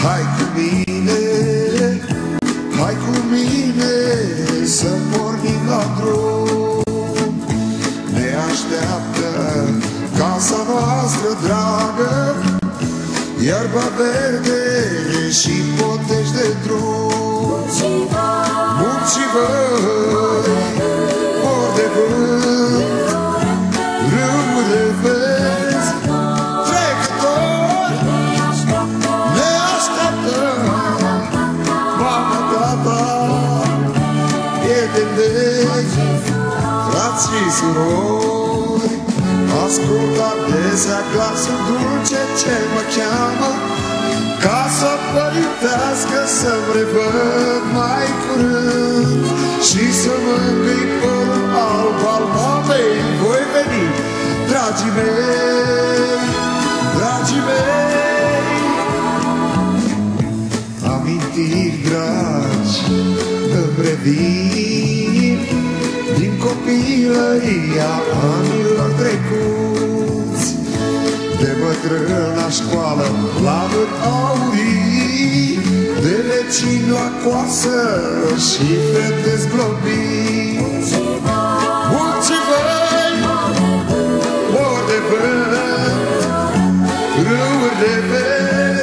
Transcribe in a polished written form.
Hai cu mine, hai cu mine să pornim la drum. Ne așteaptă casa noastră dragă, iarba verde și potești de drum. Munții văi, mor de vânt, râuri de vezi, trecători ne așteaptă. Mama, tata, prieteni vechi, frați și surori, ascult adesea glasul dulce ce mă cheamă, casa părintească să-mi revăd mai curând și să mângâi părul alb al mamei. Voi veni, dragii mei, dragii mei. Amintiri dragi îmi revin din copilăria anilor trecuți, de bătrân la școală, planuri aurii, de vecini la coasă și fete zglobiți. Munții văi, mor de vânt, râuri de vânt,